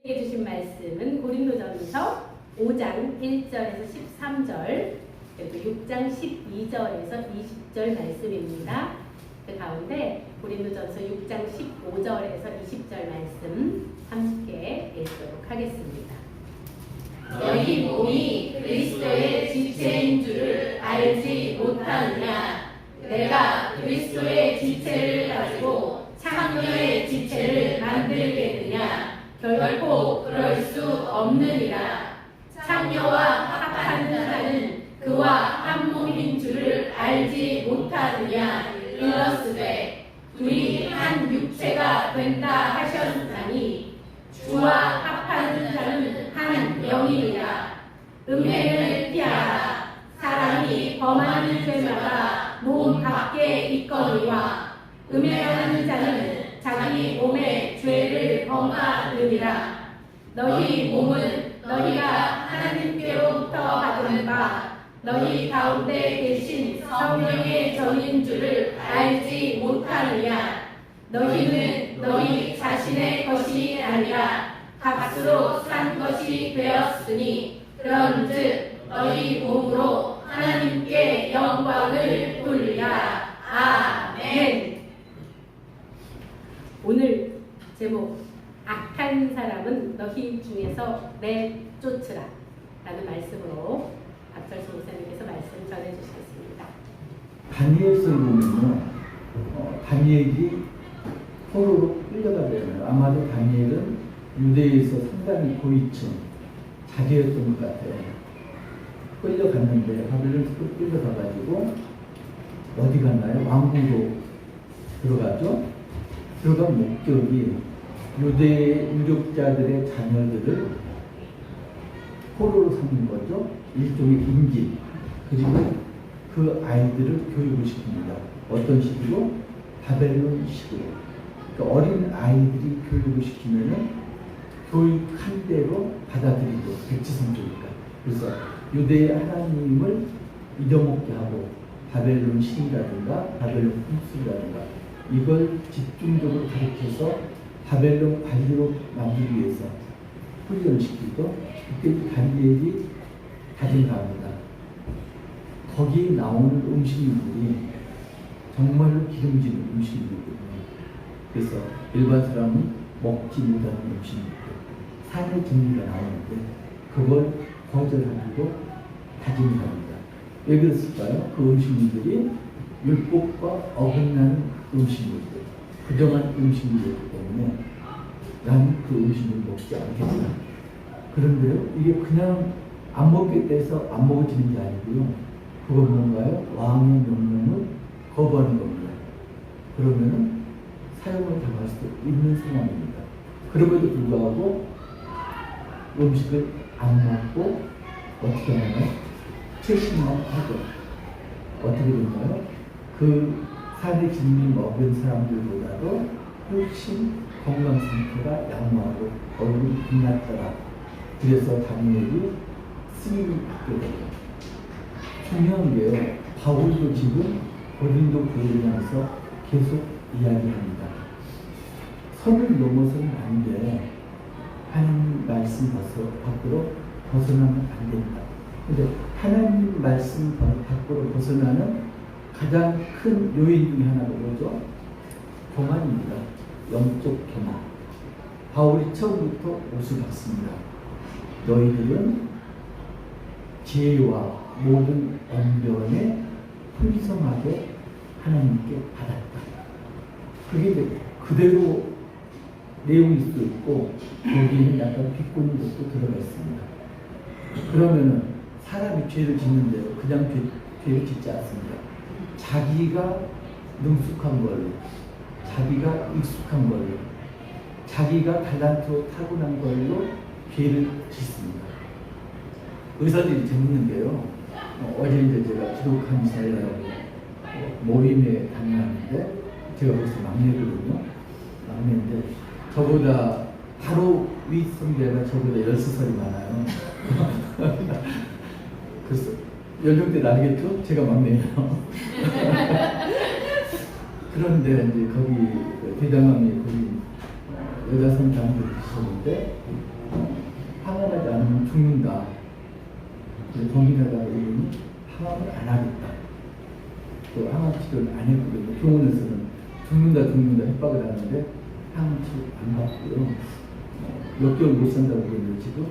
해주신 말씀은 고린도전서 5장 1절에서 13절 그리고 6장 12절에서 20절 말씀입니다. 그 가운데 고린도전서 6장 15절에서 20절 말씀 함께 읽도록 하겠습니다. 너희 몸이 그리스도의 지체인 줄을 알지 못하느냐? 내가 그리스도의 지체를 가지고 창녀의 지체를 만들겠느냐? 결코 그럴 수 없느니라. 창녀와 합하는 자는 그와 한 몸인 줄을 알지 못하느냐? 일러스되 둘이 한 육체가 된다 하셨나니 주와 합하는 자는 한 영이니라. 음행을 피하라. 사람이 범하는 죄마다 몸 밖에 있거니와 음행하는 자는 자기 몸에 죄를 범하느니라. 너희 몸은 너희가 하나님께로부터 받은 바 너희 가운데 계신 성령의 전인 줄을 알지 못하느냐? 너희는 너희 자신의 것이 아니라 값으로 산 것이 되었으니 그런즉 너희 몸으로 하나님께 영광을 돌리라. 아멘. 오늘 제목 악한 사람은 너희 중에서 내쫓으라 라는 말씀으로 박철수 목사님께서 말씀 전해주시겠습니다. 다니엘서를 보면요, 다니엘이 포로로 끌려가잖아요. 아마도 다니엘은 유대에서 상당히 고위층 자제였던 것 같아요. 끌려갔는데 바벨론에서 끌려가가지고 어디 갔나요? 왕궁으로 들어가죠. 들어간 목적이 유대 유력자들의 자녀들을 포로로 삼는 거죠. 일종의 임기. 그리고 그 아이들을 교육을 시킵니다. 어떤 식으로? 바벨론식으로. 그러니까 어린 아이들이 교육을 시키면은 교육한 대로 받아들이고 백지성조니까. 그래서 유대의 하나님을 잊어먹게 하고 바벨론 신이라든가 바벨론 풍습이라든가 이걸 집중적으로 가르쳐서 바벨론 관리로 만들기 위해서 훈련을 시키고 그때 다니엘이 다짐합니다. 거기 나오는 음식물이 정말로 기름진 음식물이거든요. 그래서 일반 사람은 먹지 못하는 음식물들, 산의 진리가 나오는데 그걸 거절하고 다짐합니다. 왜 그랬을까요? 그 음식물들이 율법과 어긋나는 음식물들, 부정한 음식물이기 때문에 나는 그 음식을 먹지 않겠다. 그런데요, 이게 그냥 안 먹겠다 해서 안 먹어지는 게 아니고요. 그건 뭔가요? 왕의 명령을 거부하는 겁니다. 그러면은 사용을 당할 수 있는 상황입니다. 그럼에도 불구하고 음식을 안 먹고 어떻게 하나요? 채식만 하죠. 어떻게 됐나요? 그 산의 진미 먹은 사람들보다도 훨씬 건강 상태가 양호하고 얼굴이 빛났더라. 그래서 다니엘이 승인을 받게 되죠. 중요한 게요. 바울도 지금 고린도 교회를 향해서 계속 이야기합니다. 선을 넘어서는 안 돼. 하나님 말씀 밖으로 벗어나면 안 된다. 근데 하나님 말씀 밖으로 벗어나는 가장 큰 요인 중에 하나가 뭐죠? 교만입니다. 영적 교만. 바울이 처음부터 옷을 받습니다. 너희들은 지혜와 모든 언변에 풍성하게 하나님께 받았다. 그게 그대로 내용일 수도 있고 여기는 약간 비꼬는 것도 들어가 있습니다. 그러면은 사람이 죄를 짓는데요, 그냥 죄를 짓지 않습니다. 자기가 능숙한 걸로, 자기가 익숙한 걸로, 자기가 달란트로 타고난 걸로 죄를 짓습니다. 의사들이 재밌는 게요, 어제 이제 제가 기독한 사회라고 모임에 다녀왔는데 제가 거기서 막내거든요. 막내인데 저보다 바로 위 선배가 저보다 13살이 많아요. 그래서 연령대 나겠죠? 제가 막내예요. 그런데 이제 거기 대장암이 거기 여자 선장을 드셨는데 항암하지 않으면 죽는다. 동의하다가 이분이 항암을 안 하겠다. 또 항암 치료를 안 했거든요. 병원에서는 죽는다 협박을 하는데 항암 치료 안 받고요. 몇 개월 못 산다고 그러는데 지금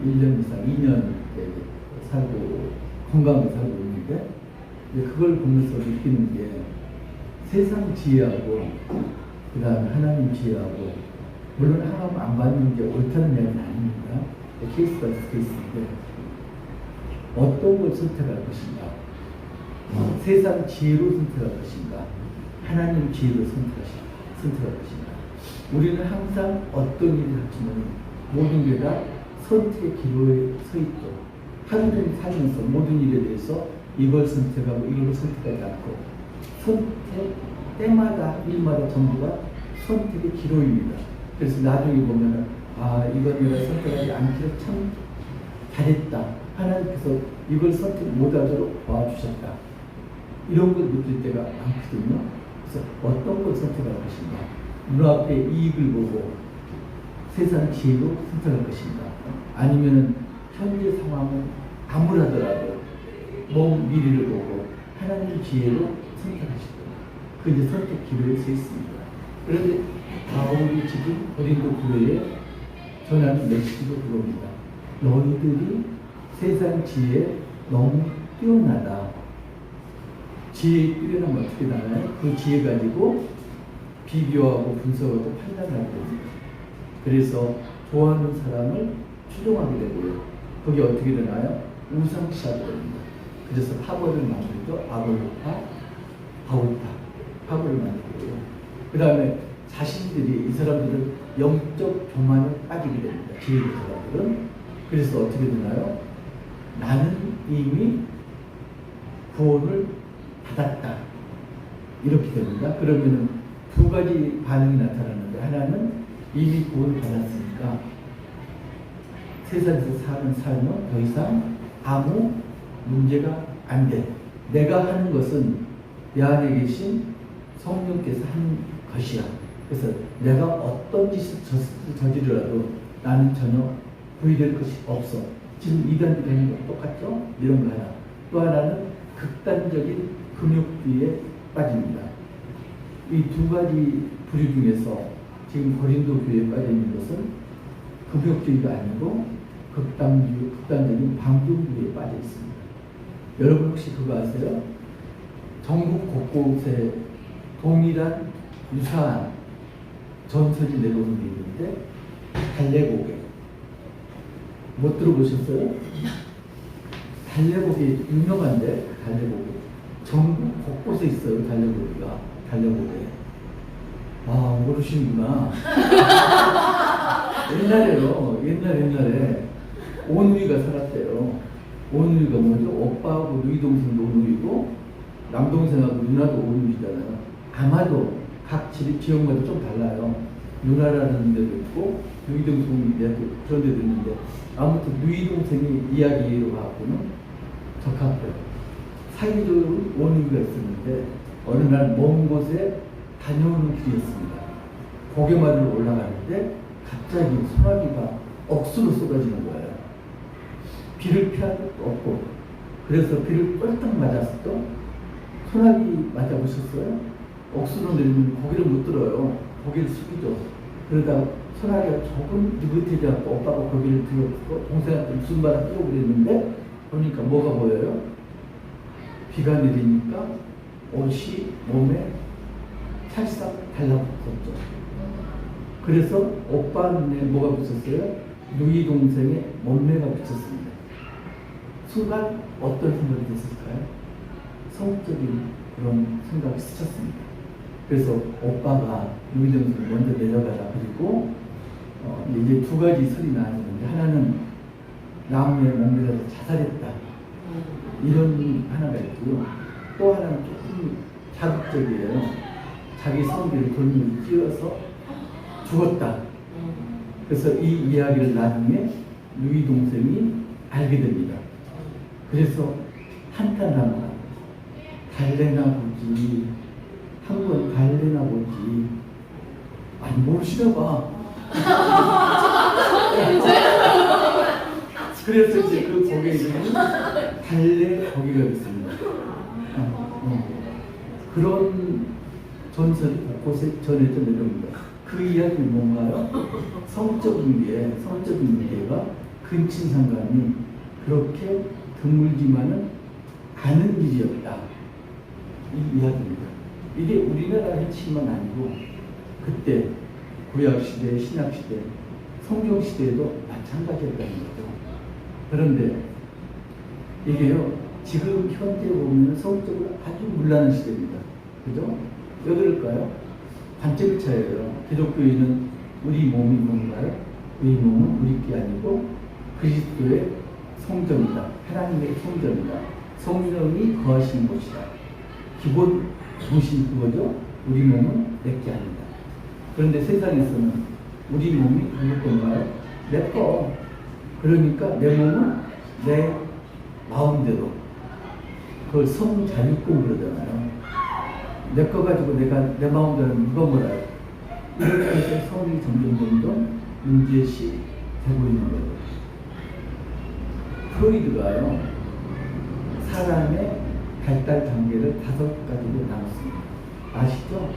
1년 이상, 2년 살고 건강하게 살고 있는데 그걸 보면서 느끼는 게 세상 지혜하고 그 다음에 하나님 지혜하고 물론 항암 안 받는 게 옳다는 이야기는 아닙니다. 케이스가 케이스인데 어떤 걸 선택할 것인가? 세상 지혜로 선택할 것인가? 하나님 지혜로 선택할 것인가? 우리는 항상 어떤 일을 하지만 모든 게 다 선택의 기로에 서 있고 하루 종일 살면서 모든 일에 대해서 이걸 선택하고 이걸 선택하지 않고 선택 때마다 일마다 전부가 선택의 기로입니다. 그래서 나중에 보면은 이걸 내가 선택하지 않기로 참 잘했다. 하나님께서 이걸 선택 못하도록 도와주셨다. 이런 걸 느낄 때가 많거든요. 그래서 어떤 걸 선택할 것인가? 눈앞에 이익을 보고 세상 지혜로 선택할 것인가? 아니면은 현재 상황은 암울하더라도 먼 미래를 보고 하나님 지혜로 선택하실 거예요. 그 이제 선택 기로에 서 있습니다. 그런데 바울이 지금 고린도 교회에 전하는 메시지도 그겁니다. 너희들이 세상 지혜에 너무 뛰어나다. 지혜에 뛰어나면 어떻게 나나요? 그 지혜 가지고 비교하고 분석하고 판단하게 됩니다. 그래서 좋아하는 사람을 추종하게 되고요. 그게 어떻게 되나요? 우상시하게 됩니다. 그래서 파벌을 만들죠. 아볼로파, 바울파, 파벌을 만들고요. 그 다음에 자신들이 이 사람들은 영적 교만에 빠지게 됩니다. 지혜의 사람들은. 그래서 어떻게 되나요? 나는 이미 구원을 받았다. 이렇게 됩니다. 그러면 두 가지 반응이 나타나는데 하나는 이미 구원을 받았으니까 세상에서 사는 삶은 더 이상 아무 문제가 안 돼. 내가 하는 것은 내 안에 계신 성령께서 하는 것이야. 그래서 내가 어떤 짓을 저지르라도 나는 전혀 후회될 것이 없어. 지금 이단들이 하는 거 똑같죠? 이런 거 하나. 또 하나는 극단적인 금욕주의에 빠집니다. 이 두 가지 부류 중에서 지금 고린도 교회에 빠져 있는 것은 금욕주의가 아니고 극단적인 방종주의에 빠져 있습니다. 여러분 혹시 그거 아세요? 전국 곳곳에 동일한 유사한 전설이 내려오는 게 있는데 달래고개 못 들어보셨어요? 달래고개 유명한데 달래고개 전국 곳곳에 있어요. 달래고개가 모르시는구나. 옛날에 오누이가 살았대요. 오누이가 뭐죠? 오빠하고 누이 동생도 오누이고 남동생하고 누나도 오누이잖아요. 아마도 각 지역마다 좀 달라요. 누나라는 데도 있고 누이 동생이 그런 데도 있는데 아무튼 누이 동생이 이야기로 갖고는 적합해요. 사이적으로 오누이가 있었는데 어느 날 먼 곳에 다녀오는 길이었습니다. 고개마루로 올라가는데 갑자기 소나기가 억수로 쏟아지는 거예요. 비를 피할 것도 없고 그래서 비를 뻘떡 맞았어도 소나기 맞아보셨어요? 억수로 내리면 고개를 못 들어요. 고개를 숙이죠. 그러다 소나기가 조금 느긋해지 않고 오빠가 고개를 들었고 동생한테 무슨 말을 뛰고 그랬는데 보니까 뭐가 보여요? 비가 내리니까 옷이 몸에 찰싹 달라붙었죠. 그래서 오빠 눈에 뭐가 붙었어요? 누이 동생의 몸매가 붙였습니다. 순간 어떤 생각이 드셨을까요? 성적인 그런 생각이 스쳤습니다. 그래서 오빠가 누이 동생을 먼저 내려가라. 그리고 이제 두 가지 설이 나뉘는데 하나는 나무에 몸매가 자살했다. 이런 하나가 있고요. 또 하나는 조금 자극적이에요. 자기 성기를 돌멩이로 찧어서 죽었다. 그래서 이 이야기를 나중에 누이 동생이 알게 됩니다. 그래서 한탄하나 갈래나 보지 한번 갈래나 보지 아니 모르시나 봐. 그래서 이제 그 곡의 이름은 달래 거기가 됐습니다. 그런 전설이 곳곳에 전해져 내려옵니다. 그 이야기는 뭔가요? 성적인 문제가 근친상간이 그렇게 드물지만은 않은 일이었다. 이 이야기입니다. 이게 우리나라 핵심만 아니고 그때 구약시대, 신약시대, 성경시대에도 마찬가지였다는 거죠. 그런데 이게요, 지금 현재 보면 성적으로 아주 문란한 시대입니다. 그죠? 왜 그럴까요? 관점의 차이예요. 기독교인은 우리 몸이 뭔가요? 우리 몸은 우리 게 아니고 그리스도의 성전이다. 하나님의 성전이다. 성령이 거하신 곳이다. 기본 중심 그거죠. 우리 몸은 내 게 아니다. 그런데 세상에서는 우리 몸이 누구 건가요? 내 거. 그러니까 내 몸은 내 마음대로 그걸 성자유권 그러잖아요. 내 거 가지고 내가 내 마음대로 누가 몰아요. 이렇게 해서 성이 점점 문제시 되고 있는 거예요. 프로이드가요, 사람의 발달 단계를 5가지로 나눴습니다. 아시죠?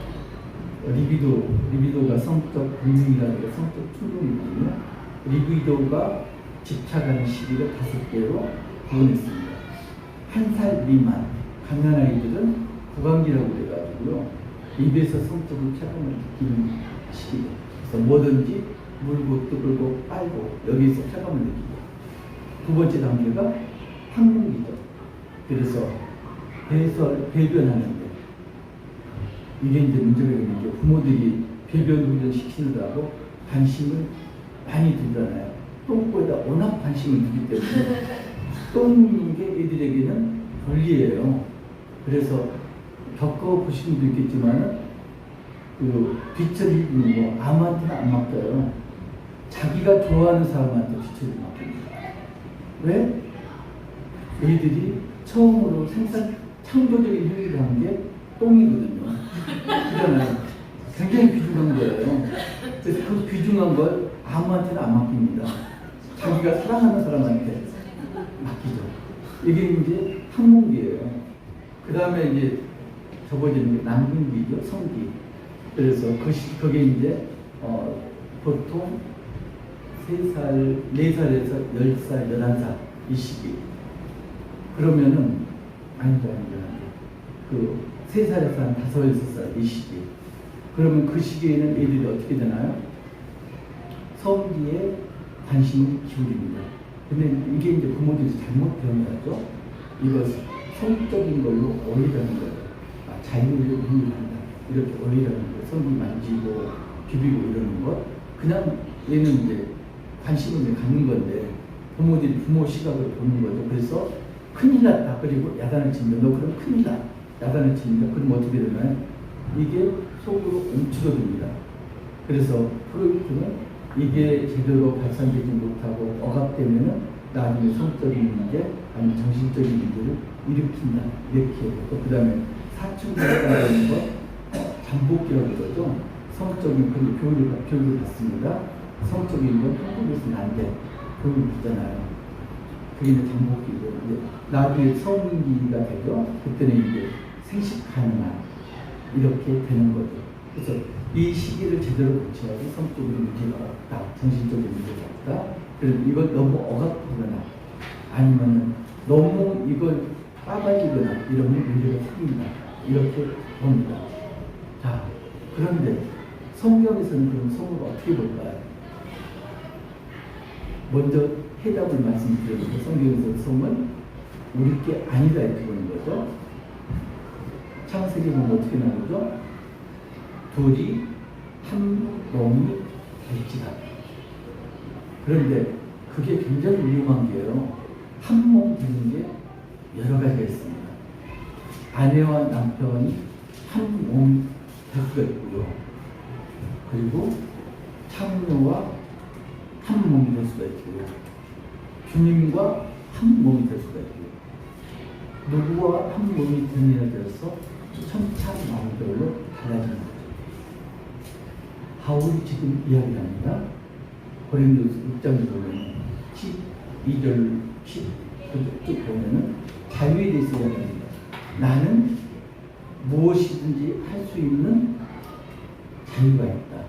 리비도가 성적 본능이라는 게 성적 충동이거든요. 리비도가 집착하는 시기를 5개로 구분했습니다. 1살 미만, 갓난아이들은 구강기라고 그래가지고요, 입에서 성적인 쾌감을 느끼는 시기예요. 그래서 뭐든지 물고 뜯고 빨고 여기서 쾌감을 느끼고, 두 번째 단계가 항문기죠. 그래서 배변하는데 이게 이제 문제가 있는 게 부모들이 배변 훈련 시키느라고 관심을 많이 두잖아요. 똥꼬에다 워낙 관심을 두기 때문에 똥인 게 애들에게는 권리예요. 그래서 겪어보신 분도 있겠지만 그 빛을 입는 거 아무한테나 안 맡겨요. 자기가 좋아하는 사람한테 빛을 맡깁니다. 왜? 애들이 처음으로 창조적인 행위를 한 게 똥이거든요. 그러잖아요. 굉장히 귀중한 거예요. 그래서 그 귀중한 걸 아무한테나 안 맡깁니다. 자기가 사랑하는 사람한테 맡기죠. 이게 이제 항문기예요. 그 다음에 이제 접어지는 게 남근기죠. 성기. 그래서 그게 이제 보통 3살, 4살에서 10살, 11살 이 시기. 그러면은 아니다. 그 3살에서 한 5, 6살 이 시기. 그러면 그 시기에는 애들이 어떻게 되나요? 성기에 관심을 기울입니다. 근데 이게 이제 부모들이 잘못 배운다죠. 이거 성적인 걸로 어리라는 거예요. 자유를 행위한다. 이렇게 어리라는 거예요. 성기 만지고 비비고 이러는 것. 그냥 얘는 이제 관심을 갖는 건데 부모들이 부모 시각을 보는 거죠. 그래서 큰일 났다. 그리고 야단을 칩니다. 너 그럼 큰일 나. 야단을 칩니다. 그럼 어떻게 되나요? 이게 속으로 움츠러듭니다. 그래서 프로이트는 이게 제대로 발산되지 못하고 억압되면은 나중에 성적인 문제, 아니면 정신적인 문제를 일으킨다. 이렇게 해요. 그 다음에 사춘기라는 거, 잠복기라고 그러죠. 성적인 그런 교육을 받습니다. 성적인 건 한국에서는 안 돼. 교육을 받잖아요. 그게 이제 잠복기고, 이제 나중에 성인기가 되죠. 그때는 이제 생식 가능한 이렇게 되는 거죠. 그래서 이 시기를 제대로 고쳐야지 성적인 문제가 없다, 정신적인 문제가 없다. 그래서 이걸 너무 억압하거나 아니면은 너무 이걸 빠가지거나 이러면 문제가 생긴다. 이렇게 봅니다. 자, 그런데 성경에서는 그럼 성을 어떻게 볼까요? 먼저 해답을 말씀드렸는데 성경에서 성은 우리 게 아니다 이렇게 보는 거죠. 창세기 보면 어떻게 나오죠? 둘이 한 몸이 될지다. 그런데 그게 굉장히 위험한 게요. 한 몸 되는 게 여러 가지가 있습니다. 아내와 남편이 한 몸이 될 수가 있고요. 그리고 창녀와 한 몸이 될 수가 있고요. 주님과 한 몸이 될 수가 있고요. 누구와 한 몸이 되느냐에 따라서 천차만별로 달라지는 거죠. 바울이 지금 이야기합니다. 고린도서 6장에 보면 12절 10쭉 보면은 자유에 대해서 이야기합니다. 나는 무엇이든지 할 수 있는 자유가 있다.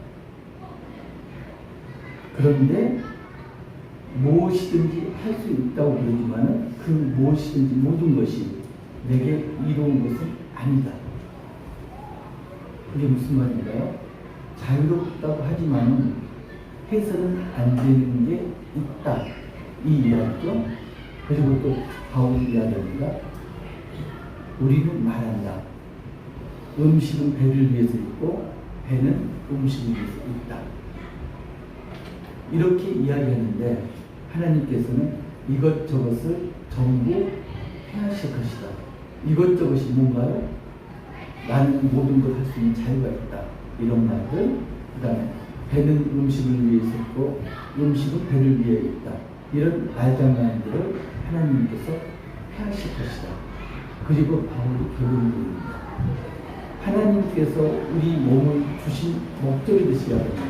그런데 무엇이든지 할 수 있다고 그러지만은 그 무엇이든지 모든 것이 내게 이로운 것은 아니다. 그게 무슨 말인가요? 자유롭다고 하지만은 해서는 안 되는 게 있다. 이 이야기죠. 그리고 또 바울이 이야기합니다. 우리는 말한다. 음식은 배를 위해서 있고 배는 음식을 위해서 있다. 이렇게 이야기하는데 하나님께서는 이것저것을 전부 해하실 것이다. 이것저것이 뭔가요? 나는 모든 걸 할 수 있는 자유가 있다. 이런 말들. 그 다음에 배는 음식을 위해 있고 음식은 배를 위해 있다. 이런 말장난들을 하나님께서 해하실 것이다. 그리고 바울이 결론을 드립니다. 하나님께서 우리 몸을 주신 목적에 대해서 이야기합니다.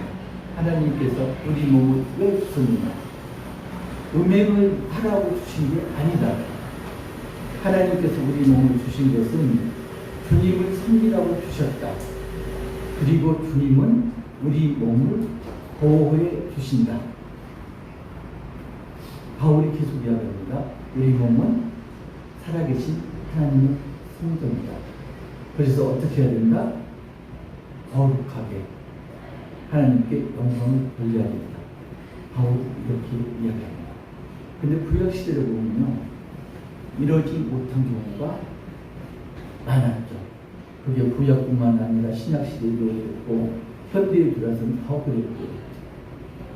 하나님께서 우리 몸을 왜 주셨느냐? 음행을 하라고 주신 게 아니다. 하나님께서 우리 몸을 주신 것은 주님을 섬기라고 주셨다. 그리고 주님은 우리 몸을 보호해 주신다. 바울이 계속 이야기합니다. 우리 몸은 살아계신 하나님의 성전이다. 그래서 어떻게 해야 된다? 거룩하게 하나님께 영광을 돌려야 된다. 바울이 이렇게 이야기합니다. 근데 구약시대를 보면요, 이러지 못한 경우가 많았죠. 그게 구약뿐만 아니라 신약시대에도 그랬고 현대에 들어서는 더 그랬고,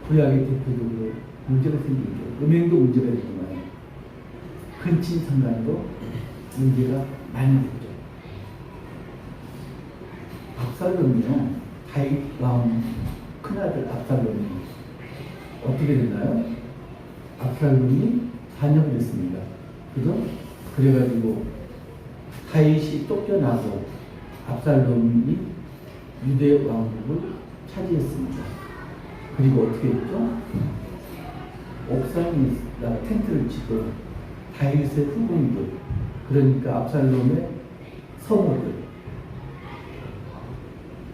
구약의 대표적으로 문제가 생기죠. 음행도 문제가 되지만 근친상간도 문제가 많이 됐죠. 압살롬이요, 다윗 왕 큰아들 압살롬이 어떻게 됐나요? 압살롬이 반역을 했습니다. 그죠? 그래가지고 다윗이 쫓겨나고 압살롬이 유대 왕국을 차지했습니다. 그리고 어떻게 했죠? 옥상에다가 텐트를 치고 다윗의 후궁들, 그러니까 압살롬의 성호들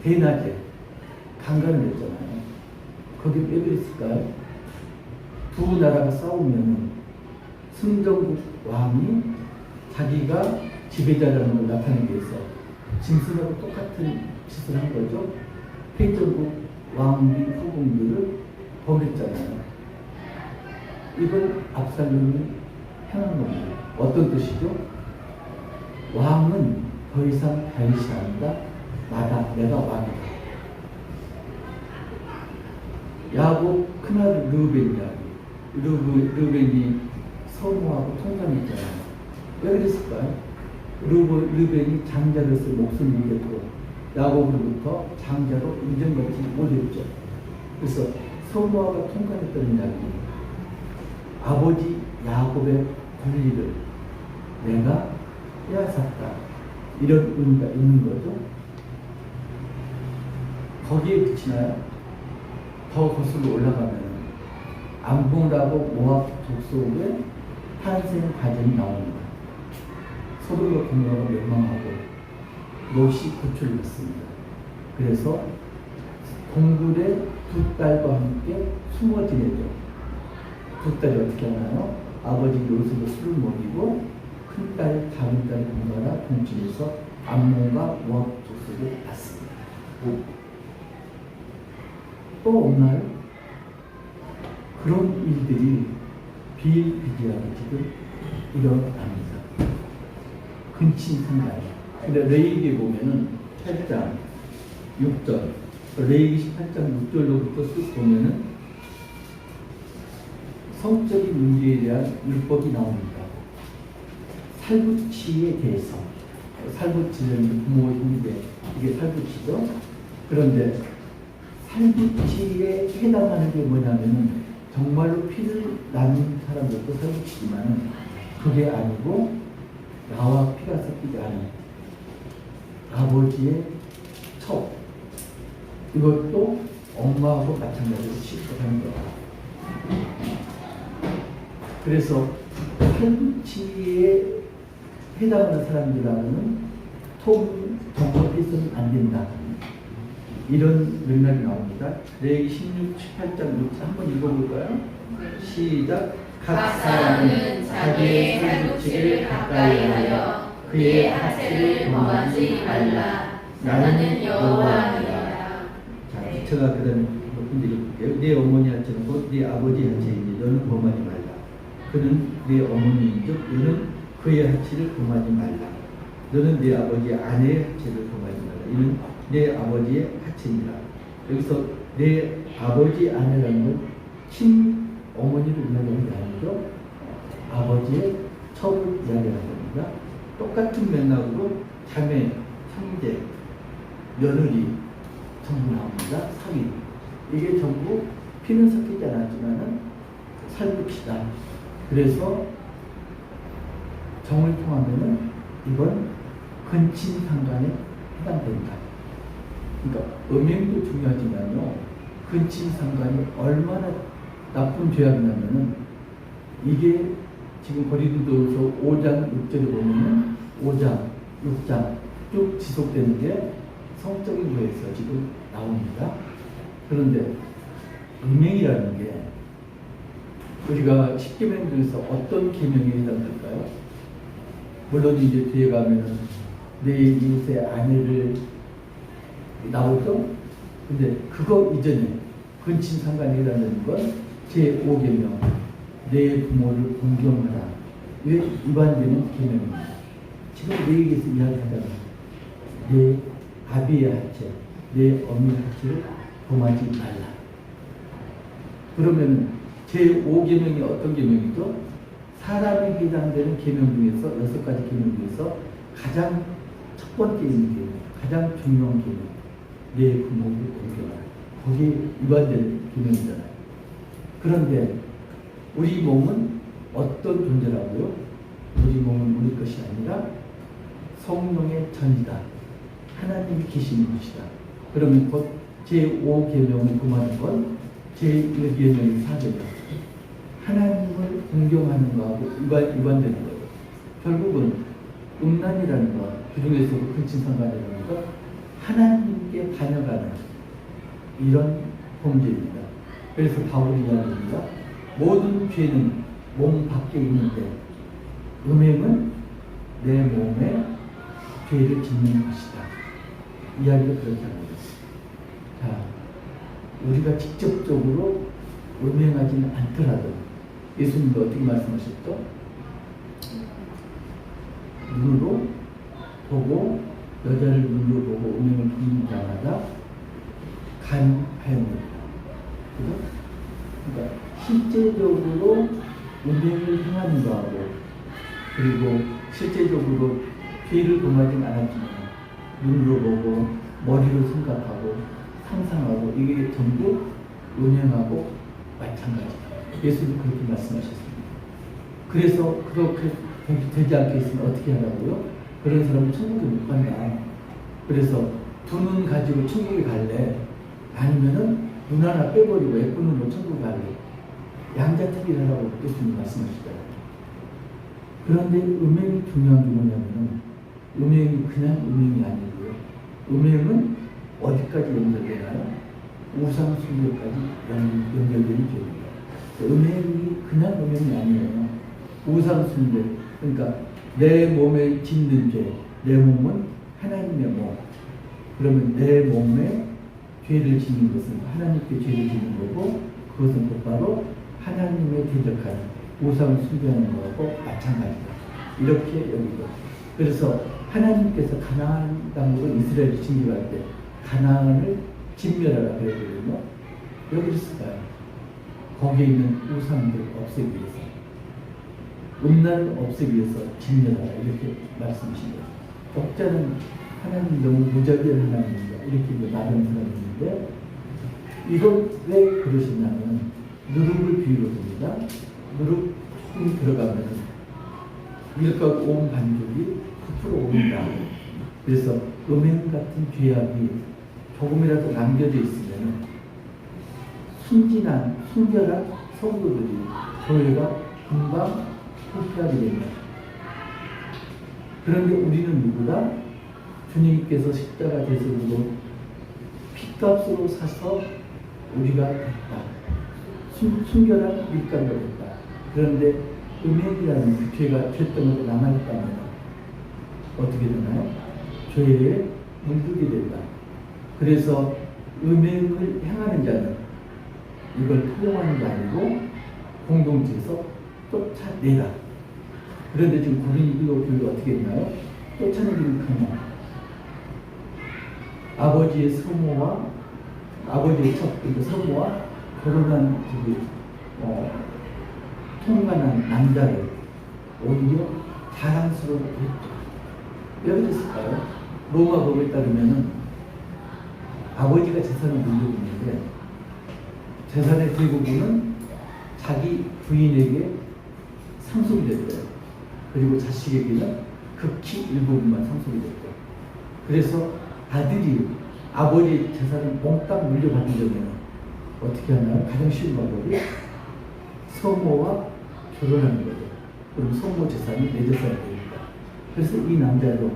대낮에 강간을 했잖아요. 거기 왜 그랬을까요? 두 나라가 싸우면 승전국 왕이 자기가 지배자라는 걸 나타내기 위해서 짐승하고 똑같은 짓을 한 거죠. 패전국 왕비 후궁들을 범했잖아요. 이걸 압살롬이 행한 겁니다. 어떤 뜻이죠? 왕은 더 이상 다윗이 아니다. 나다. 내가 왕이다. 야곱 큰아들 르우벤 이야기. 르우벤이 서모하고 통감했잖아요. 왜 그랬을까요? 르우벤이 장자로서 목숨을 잃었고 야곱으로부터 장자로 인정받지 못했죠. 그래서 서모하고 통감했던 이야기. 아버지 야곱의 권리를 내가 빼앗았다. 이런 의미가 있는 거죠. 거기에 그치나요? 더 거슬러 올라가면 암몬하고 모압 족속의 탄생 과정이 나옵니다. 소돔과 고모라가 멸망하고 롯이 구출됐습니다. 그래서 동굴에 두 딸과 함께 숨어 지내죠. 두 딸이 어떻게 하나요? 아버지 롯으로 술을 먹이고 큰딸, 작은딸 공가라 동침해서 암몬과 모압 족속에 갔습니다. 또 없나요? 그런 일들이 비일비재하게 지금 일어납니다. 근친상간. 근데 레위기에 보면은 8장 6절, 레위기 18장 6절로부터 쭉 보면은 성적인 문제에 대한 율법이 나옵니다. 살붙이에 대해서, 살붙이는 부모의 힘인데 이게 살붙이죠. 그런데 살붙이에 해당하는 게 뭐냐면은 정말로 피를 나눈 사람들도 살붙이지만 그게 아니고 나와 피가 섞이지 않은 아버지의 첩, 이것도 엄마하고 마찬가지로 취급하는 거예요. 그래서 편치에 해당하는 사람들하고는 동업해서는 안 된다. 이런 맥락이 나옵니다. 레위기 16, 18장 한번 읽어볼까요? 시작. 각 사람은 자기의 살붙이를 가까이 하여 그의 하체를 범하지 말라. 나는 여호와니라. 자, 제가 그다음에 문제 읽을게요. 내 어머니 하체는 곧 네 아버지 하체이니 너는 범하지 말라. 그는 네 어머니인즉 너는 그의 하체를 범하지 말라. 너는 네 아버지의 아내의 하체를 범하지 말라. 이는 내 아버지의 하체니라. 여기서 내 아버지 아내라는 건 친어머니를 이야기하는 게 아니죠. 아버지의 첩을 이야기하는 겁니다. 똑같은 맥락으로 자매, 형제, 며느리 전부 나옵니다. 사위. 이게 전부 피는 섞이지 않았지만은 살붙이다. 그래서 정을 통하면은 이건 근친상간에 해당된다. 그러니까 음행도 중요하지만요, 근친상간이 얼마나 나쁜 죄악이냐면은 이게 지금 고린도전서 5장 6절에 보면은 5장, 6장 쭉 지속되는 게 성적인 거에서 지금 나옵니다. 그런데 음행이라는 게 우리가 10계명 중에서 어떤 계명에 해당될까요? 물론 이제 뒤에 가면은 내 이웃의 아내를 나오죠? 근데 그거 이전에 근친상간에 해당되는 건 제5계명 내 부모를 공경하라. 왜 위반되는 계명입니다. 지금 레위기에서 이야기하잖아요. 내 아비의 하체, 내 어미의 하체를 범하지 말라. 그러면 제5계명이 어떤 계명이죠? 사람에 해당되는 계명 중에서 6가지 계명 중에서 가장 첫 번째 있는 계명, 가장 중요한 계명, 내 부모를 공경하라. 거기에 위반된 계명이잖아요. 그런데 우리 몸은 어떤 존재라고요? 우리 몸은 우리 것이 아니라 성령의 전이다. 하나님이 계시는 것이다. 그러면 곧 제5계명을 금하는 건 제1계명의 사제죠. 하나님을 공경하는 거하고 위반되는 거예요. 결국은 음란이라는 것, 그 중에서도 근친상간이라는 것, 하나님께 반역하는 이런 범죄입니다. 그래서 바울이 이야기합니다. 모든 죄는 몸 밖에 있는데 음행은 내 몸에 죄를 짓는 것이다. 이야기를 그렇게 합니다. 자, 우리가 직접적으로 음행하지는 않더라도 예수님도 어떻게 말씀하셨죠? 눈으로 보고 여자를 눈으로 보고 음행을 부리는 자마다 간하였느니라. 그러니까 실제적으로 음행을 행하는 거하고 그리고 실제적으로 죄를 범하지는 않았지만 눈으로 보고 머리로 생각하고 상상하고 이게 전부 음행하고 마찬가지다. 예수님 그렇게 말씀하셨습니다. 그래서 그렇게 되지 않게 있으면 어떻게 하라고요? 그런 사람은 천국에 못 간다. 그래서 두 눈 가지고 천국에 갈래? 아니면은 눈 하나 빼버리고 예쁜 눈으로 천국에 갈래? 양자택일을 하라고 예수님 말씀하시잖아요. 그런데 음행이 중요한 게 뭐냐면은 음행이 그냥 음행이 아니고요. 음행은 어디까지 연결되나요? 우상 숭배까지 연결되는 죄입니다. 음행이 그냥 음행이 아니에요. 우상 숭배, 그러니까 내 몸에 짓는 죄, 내 몸은 하나님의 몸. 그러면 내 몸에 죄를 짓는 것은 하나님께 죄를 짓는 거고 그것은 곧바로 하나님의 대적하는 우상을 숭배하는 거하고 마찬가지다. 이렇게 여기고 그래서 하나님께서 가나안 땅으로 이스라엘을 진격할 때 가나안을 진멸하라 그랬거든요. 왜 그랬을까요? 거기에 있는 우상들을 없애기 위해서, 음란을 없애기 위해서 진멸하라 이렇게 말씀하신 거예요. 독자는 하나님 너무 무자비한 하나님입니다. 이렇게 말하는 사람이 있는데 이걸 왜 그러시냐면 누룩을 비유로 듭니다. 누룩 조금 들어가면 밀가루 온 반죽이 부풀어 오른다. 그래서 음행 같은 죄악이 조금이라도 남겨져 있으면 순진한, 순결한 성도들이 교회가 금방 포기하게 됩니다. 그런데 우리는 누구다? 주님께서 십자가 대속으로 핏값으로 사서 우리가 됐다. 순결한 밀가루가 됐다. 그런데 음행이라는 그 죄가 죄덩어리 남아있다면 어떻게 되나요? 죄에 물들게 된다. 그래서 음행을 행하는 자는 이걸 포용하는 게 아니고 공동체에서 쫓아내라. 그런데 지금 고린도 교회가 어떻게 했나요? 쫓아내기를 강요. 아버지의 성모와 아버지의 그 성모와 결혼한 통관한 남자를 오히려 자랑스러워 했다. 왜 그랬을까요? 로마 법에 따르면은 아버지가 재산을 물리고 있는데 재산의 대부분은 자기 부인에게 상속이 됐대요. 그리고 자식에게는 극히 일부분만 상속이 됐대요. 그래서 아들이 아버지의 재산을 몽땅 물려받은 적에는 어떻게 하나요? 가장 쉬운 방법이 성모와 결혼하는 거죠. 그럼 성모 재산이 내 재산이 됩니다. 그래서 이 남자도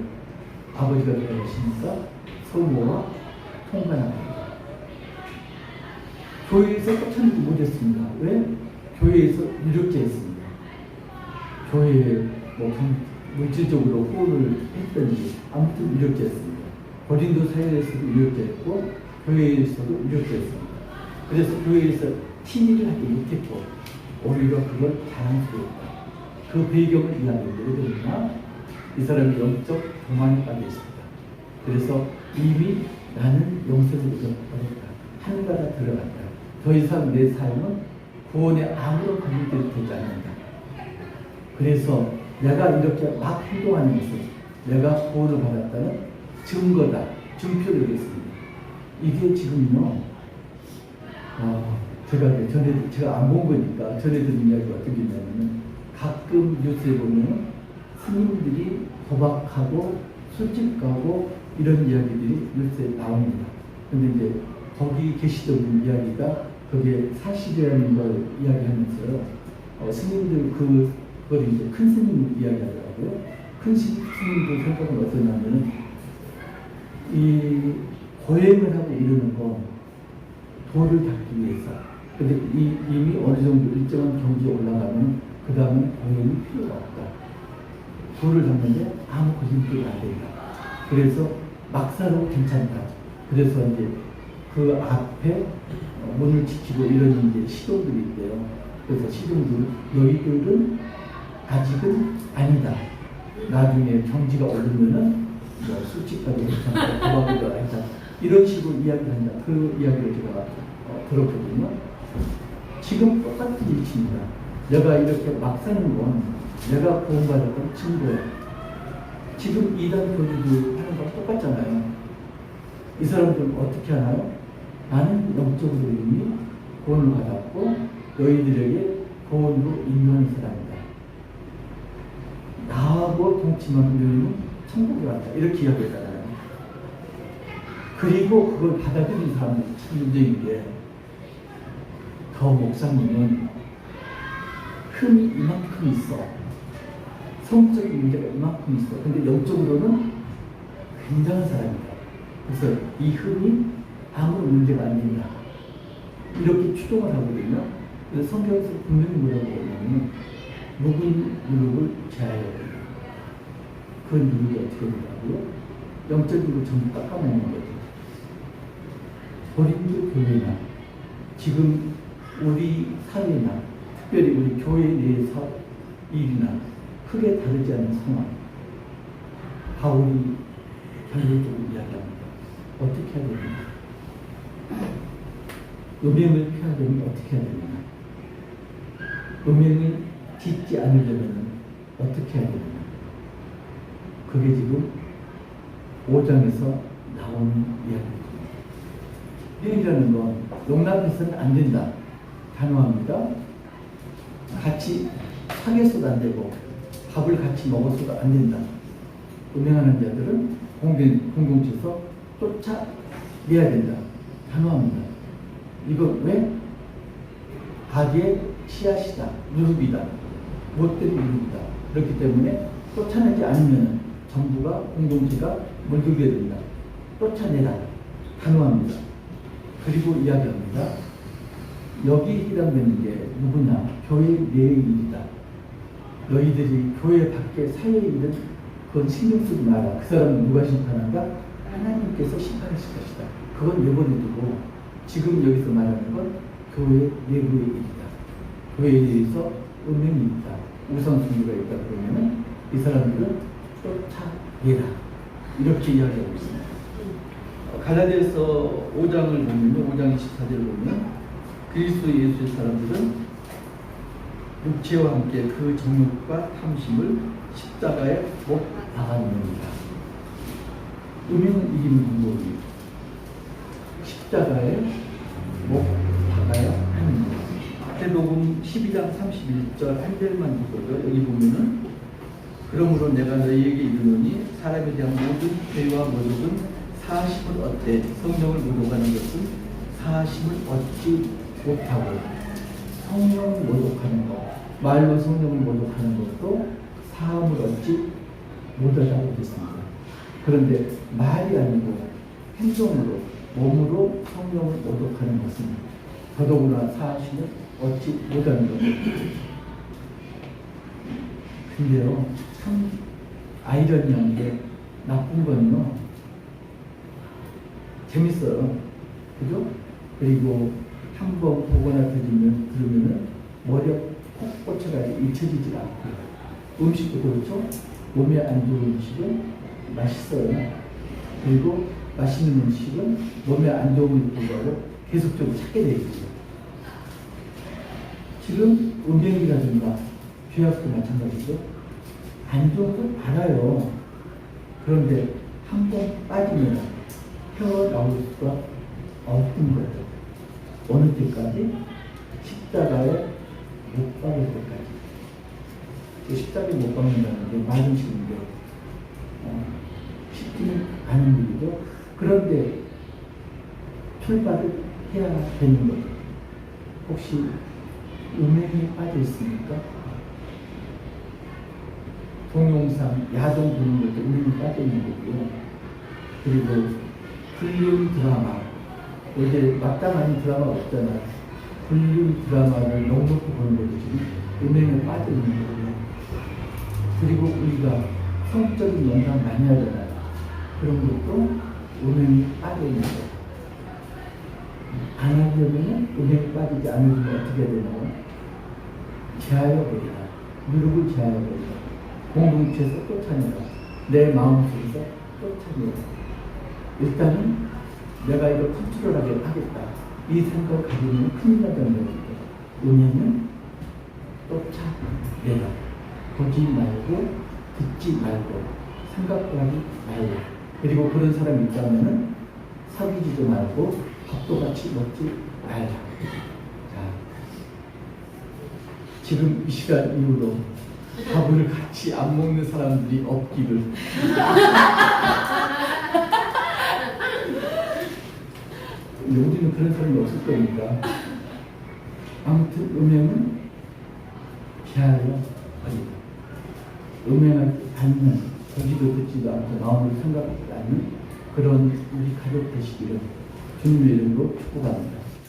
아버지가 돌아가시니까 성모와 통관합니다. 교회에서 쫓아내지 못했습니다. 왜? 교회에서 유력제했습니다. 교회에 물질적으로 후원을 했든지 아무튼 유력제했습니다. 고린도 사회에서도 유력제했고 교회에서도 유력제했습니다. 그래서 교회에서 티니를 하지 못했고 오히려 그걸 자랑스러웠다. 그 배경을 이야기하는데 왜 그러냐? 이 사람이 영적 도망에 빠져 있습니다. 그래서 이미 나는 영생을 얻었다. 하늘나라 들어간다. 더 이상 내 삶은 구원에 아무런 관계가 되지 않는다. 그래서 내가 이렇게 막 행동하는 것은 내가 구원을 받았다는 증거다. 증표를 하겠습니다. 이게 지금요, 제가 안 본 거니까 전에 들은 이야기가 어떻게 있냐면 가끔 뉴스에 보면 스님들이 도박하고 술집가고 이런 이야기들이 뉴스에 나옵니다. 근데 이제 거기 계시던 분 이야기가 그게 사실이라는 걸 이야기하면서요. 스님들 그걸 이제 큰 스님 이야기하더라고요. 큰 스님들 생각은 어떠냐면 이 고행을 하고 이러는 거 도를 닦기 위해서. 근데 이미 어느 정도 일정한 경지에 올라가면 그 다음은 고행이 필요가 없다. 도를 닦는데 아무 거짓말이 안 된다. 그래서 막사로 괜찮다. 그래서 이제 그 앞에 문을 지키고 이런 이제 시도들이 있대요. 그래서 시도들 너희들은 아직은 아니다. 나중에 경지가 오르면은 뭐 술집가도 괜찮다, 도박도 괜찮다. 이런 식으로 이야기한다. 그 이야기를 제가 들었거든요. 지금 똑같은 일치입니다. 내가 이렇게 막 사는 건 내가 구원받았던 증거야. 지금 이단 교주들 하는 거 똑같잖아요. 이 사람들은 어떻게 하나요? 나는 영적으로 이미 구원을 받았고 너희들에게 구원으로 인도하는 사람이다. 나하고 동침하는 너희는 천국에 간다. 이렇게 이야기하잖아요. 그리고 그걸 받아들인 사람들이 참 문제인 게 더 목사님은 흠이 이만큼 있어. 성적인 문제가 이만큼 있어. 근데 영적으로는 굉장한 사람이다. 그래서 이 흠이 아무런 문제가 안 된다. 이렇게 추정을 하거든요. 그래서 성경에서 분명히 뭐라고 하냐면 묵은 누룩을 제하여야 된다. 그 누룩이 어떻게 된다고요? 영적으로 전부 깎아내는 거죠. 고린도 교회나 지금 우리 사회나 특별히 우리 교회 내에서 일이나 크게 다르지 않은 상황. 바울이 결론적으로 이야기합니다. 어떻게 해야 되느냐? 음행을 피하려면 어떻게 해야 되느냐? 음행을 짓지 않으려면 어떻게 해야 되느냐? 그게 지금 5장에서 나오는 이야기입니다. 음행이라는 건 용납해서는 안 된다. 단호합니다. 같이 사귀어서도 안 되고 밥을 같이 먹어서도 안 된다. 음행하는 자들은 공동체에서 쫓아내야 된다. 단호합니다. 이거 왜? 바디의 씨앗이다, 누룩이다, 못된 누룩이다. 그렇기 때문에 쫓아내지 않으면 정부가 공동체가 물들게 된다. 쫓아내라, 단호합니다. 그리고 이야기합니다. 여기 해당되는 게 누구냐? 교회 내의 일이다. 너희들이 교회 밖에 사회의 일은 그건 신경 쓰지 마라. 그 사람은 누가 심판한다? 하나님께서 심판하실 것이다. 그건 내버려두고 지금 여기서 말하는 건 교회 내부의 일이다. 교회에 대해서 은행이 있다. 우선순위가 있다. 그러면 이 사람들은 쫓아내라. 이렇게 이야기하고 있습니다. 갈라디아서 5장을 보면 5장 24절을 보면 그리스도 예수의 사람들은 육체와 함께 그 정욕과 탐심을 십자가에 못 박아놓는다. 음행은 이기는 방법이 십자가에 못 박아야 하는 것. 마태복음 12장 31절 한 절만 보고요. 여기 보면은 그러므로 내가 너희에게 이르노니 사람에 대한 모든 죄와 모독은 사심을 얻되 성령을 모독하는 것은 사심을 얻지 못하고 성령을 모독하는 것, 말로 성령을 모독하는 것도 사함을 얻지 못하다고 했습니다. 그런데 말이 아니고 행동으로, 몸으로 성령을 모독하는 것은 더더구나 사심을 얻지 못하는 거죠. 근데요, 참 아이러니한 게 나쁜 건요, 재밌어요. 그죠? 그리고 한 번 보거나 들으면은 머리에 콕 꽂혀가지고 잊혀지질 않고요. 음식도 그렇죠? 몸에 안 좋은 음식은 맛있어요. 그리고 맛있는 음식은 몸에 안 좋은 불구하고 계속적으로 찾게 되어 있고요. 지금 음행이라든가 죄악도 마찬가지죠. 안 좋은 걸 알아요. 그런데 한 번 빠지면 헤어나올 수가 없는 거예요. 어느 때까지? 십자가에 못 박을 때까지. 그 십자가에 못 박는다는 게 말은 쉬운데 쉽지는 않은 일이죠. 그런데 출발을 해야 되는 거죠. 혹시 음행에 빠져 있습니까? 동영상, 야동 보는 것도 음행에 빠져 있는 거고요. 그리고 불륜 드라마, 요새 마땅한 드라마 없잖아요. 불륜 드라마를 넉넉히 보는 것도 지금 음행에 빠져 있는 거고요. 그리고 우리가 성적인 영상 많이 하잖아요. 그런 것도 음행에 빠져 있는 거예요. 안 하려면 음행에 빠지지 않으면 어떻게 해야 되나요? 제하여 버리라. 누룩을 제하여 버리라. 공동체에서 쫓아내라. 내 마음속에서 쫓아내라. 일단은 내가 이거 컨트롤하게 하겠다. 이 생각을 가지면 큰일 나다는 거니까. 음행은 쫓아내라. 보지 말고, 듣지 말고, 생각도 하지 말라. 그리고 그런 사람이 있다면은 사귀지도 말고, 밥도 같이 먹지 말라. 자, 지금 이 시간 이후로 밥을 같이 안 먹는 사람들이 없기를. 우리는 그런 사람이 없을 거니까. 아무튼 음행은 피하여 버리고, 음행을 받는, 보지도 듣지도 않고 마음을 생각하지 않는 그런 우리 가족 되시기를 주님의 이름으로 축복합니다.